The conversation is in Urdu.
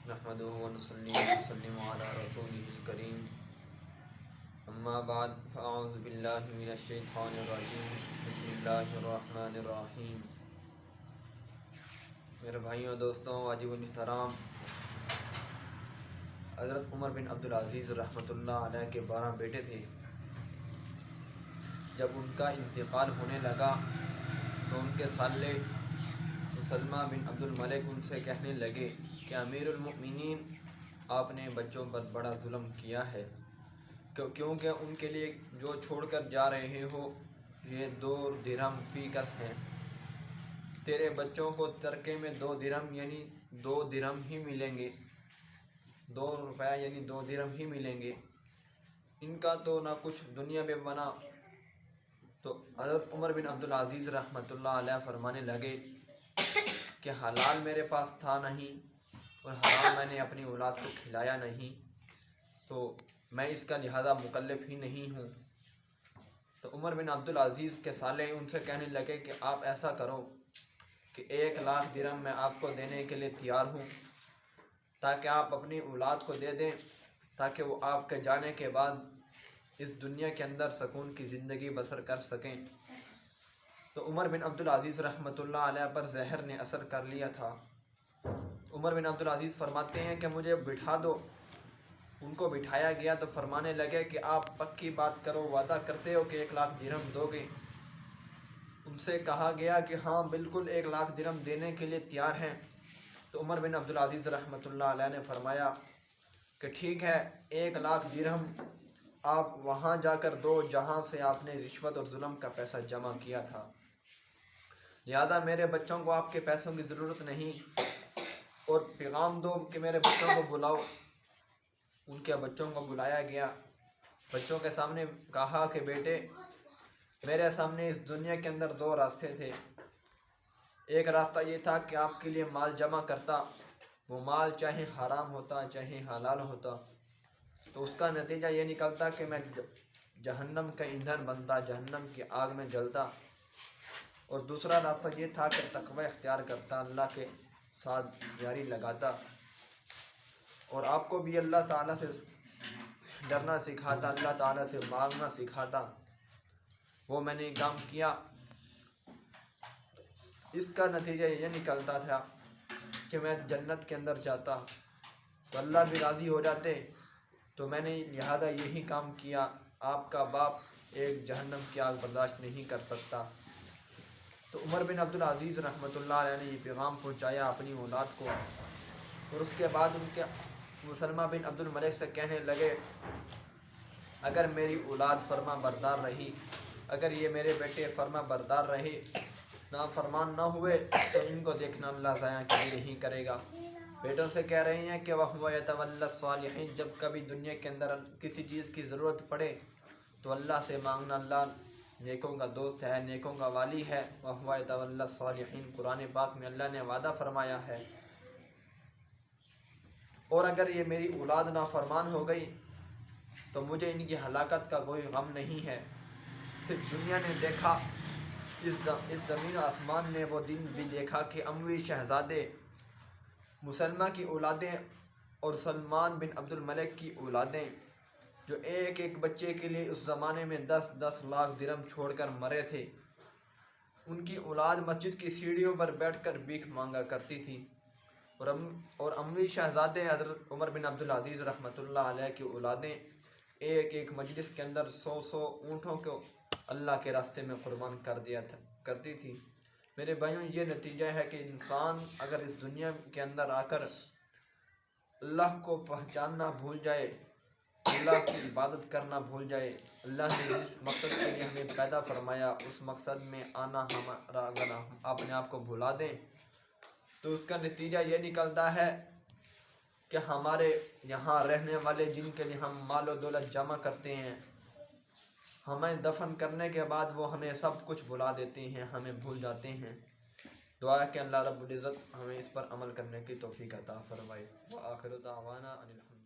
نحمدہ و نصلی و نسلم علی رسولہ الکریم اما بعد فاعوذ باللہ من الشیطان الرجیم بسم اللہ الرحمن الرحیم۔ میرے بھائیوں دوستوں واجب الاحترام، حضرت عمر بن عبدالعزیز رحمۃ اللہ علیہ کے 12 بیٹے تھے۔ جب ان کا انتقال ہونے لگا تو ان کے سالے سلمہ بن عبد الملک ان سے کہنے لگے کہ امیر المؤمنین، آپ نے بچوں پر بڑا ظلم کیا ہے، کیونکہ ان کے لیے جو چھوڑ کر جا رہے ہو یہ 2 درہم فی کس ہیں۔ تیرے بچوں کو ترکے میں 2 درہم یعنی 2 درہم ہی ملیں گے، 2 روپیہ یعنی 2 درہم ہی ملیں گے، ان کا تو نہ کچھ دنیا میں بنا۔ تو حضرت عمر بن عبدالعزیز رحمۃ اللہ علیہ فرمانے لگے کہ حلال میرے پاس تھا نہیں اور حرام میں نے اپنی اولاد کو کھلایا نہیں، تو میں اس کا لہذا مکلف ہی نہیں ہوں۔ تو عمر بن عبدالعزیز کے سالے ان سے کہنے لگے کہ آپ ایسا کرو کہ 1 لاکھ درہم میں آپ کو دینے کے لیے تیار ہوں، تاکہ آپ اپنی اولاد کو دے دیں، تاکہ وہ آپ کے جانے کے بعد اس دنیا کے اندر سکون کی زندگی بسر کر سکیں۔ تو عمر بن عبدالعزیز رحمۃ اللہ علیہ پر زہر نے اثر کر لیا تھا۔ عمر بن عبدالعزیز فرماتے ہیں کہ مجھے بٹھا دو۔ ان کو بٹھایا گیا تو فرمانے لگے کہ آپ پکی بات کرو، وعدہ کرتے ہو کہ 1 لاکھ درہم دو گے؟ ان سے کہا گیا کہ ہاں بالکل 1 لاکھ درہم دینے کے لیے تیار ہیں۔ تو عمر بن عبدالعزیز رحمۃ اللہ علیہ نے فرمایا کہ ٹھیک ہے، 1 لاکھ درہم آپ وہاں جا کر دو جہاں سے آپ نے رشوت اور ظلم کا پیسہ جمع کیا تھا، لہذا میرے بچوں کو آپ کے پیسوں کی ضرورت نہیں، اور پیغام دو کہ میرے بچوں کو بلاؤ۔ ان کے بچوں کو بلایا گیا، بچوں کے سامنے کہا کہ بیٹے، میرے سامنے اس دنیا کے اندر 2 راستے تھے۔ ایک راستہ یہ تھا کہ آپ کے لیے مال جمع کرتا، وہ مال چاہے حرام ہوتا چاہے حلال ہوتا، تو اس کا نتیجہ یہ نکلتا کہ میں جہنم کا ایندھن بنتا، جہنم کی آگ میں جلتا۔ اور دوسرا راستہ یہ تھا کہ تقوی اختیار کرتا، اللہ کے ساتھ یاری لگاتا، اور آپ کو بھی اللہ تعالیٰ سے ڈرنا سکھاتا، اللہ تعالیٰ سے مانگنا سکھاتا۔ وہ میں نے کام کیا، اس کا نتیجہ یہ نکلتا تھا کہ میں جنت کے اندر جاتا تو اللہ بھی راضی ہو جاتے، تو میں نے لہذا یہی کام کیا۔ آپ کا باپ ایک جہنم کی آگ برداشت نہیں کر سکتا۔ تو عمر بن عبدالعزیز رحمۃ اللہ علیہ نے یہ پیغام پہنچایا اپنی اولاد کو، اور اس کے بعد ان کے سلمہ بن عبد الملک سے کہنے لگے اگر میری اولاد فرما بردار رہی، اگر یہ میرے بیٹے فرما بردار رہے، نافرمان نہ ہوئے، تو ان کو دیکھنا اللہ ضائع نہیں کرے گا۔ بیٹوں سے کہہ رہے ہیں کہ وَهُوَ يَتَوَلَّى الصَّالِحِينَ، جب کبھی دنیا کے اندر کسی چیز کی ضرورت پڑے تو اللہ سے مانگنا، اللہ نیکوں کا دوست ہے، نیکوں کا والی ہے۔ وَهُوَ يَتَوَلَّى الصَّالِحِينَ، قرآن پاک میں اللہ نے وعدہ فرمایا ہے۔ اور اگر یہ میری اولاد نافرمان ہو گئی تو مجھے ان کی ہلاکت کا کوئی غم نہیں ہے۔ پھر دنیا نے دیکھا، اس زمین و آسمان نے وہ دن بھی دیکھا کہ اموی شہزادے مسلمہ کی اولادیں اور سلمان بن عبد الملک کی اولادیں، جو ایک ایک بچے کے لیے اس زمانے میں 10 لاکھ درہم چھوڑ کر مرے تھے، ان کی اولاد مسجد کی سیڑھیوں پر بیٹھ کر بھیک مانگا کرتی تھی، اور اموی شہزادے حضرت عمر بن عبدالعزیز رحمۃ اللہ علیہ کی اولادیں ایک ایک مجلس کے اندر 100 اونٹوں کو اللہ کے راستے میں قربان کر دیا کرتی تھی۔ میرے بھائیوں، یہ نتیجہ ہے کہ انسان اگر اس دنیا کے اندر آ کر اللہ کو پہچاننا بھول جائے، اللہ کی عبادت کرنا بھول جائے، اللہ نے جس مقصد کے لیے ہمیں پیدا فرمایا اس مقصد میں آنا ہمارا، اگر ہم اپنے آپ کو بھلا دیں تو اس کا نتیجہ یہ نکلتا ہے کہ ہمارے یہاں رہنے والے جن کے لیے ہم مال و دولت جمع کرتے ہیں، ہمیں دفن کرنے کے بعد وہ ہمیں سب کچھ بھلا دیتے ہیں، ہمیں بھول جاتے ہیں۔ دعا ہے کہ اللہ رب العزت ہمیں اس پر عمل کرنے کی توفیق عطا فرمائے۔ وآخر دعوانا ان الحمد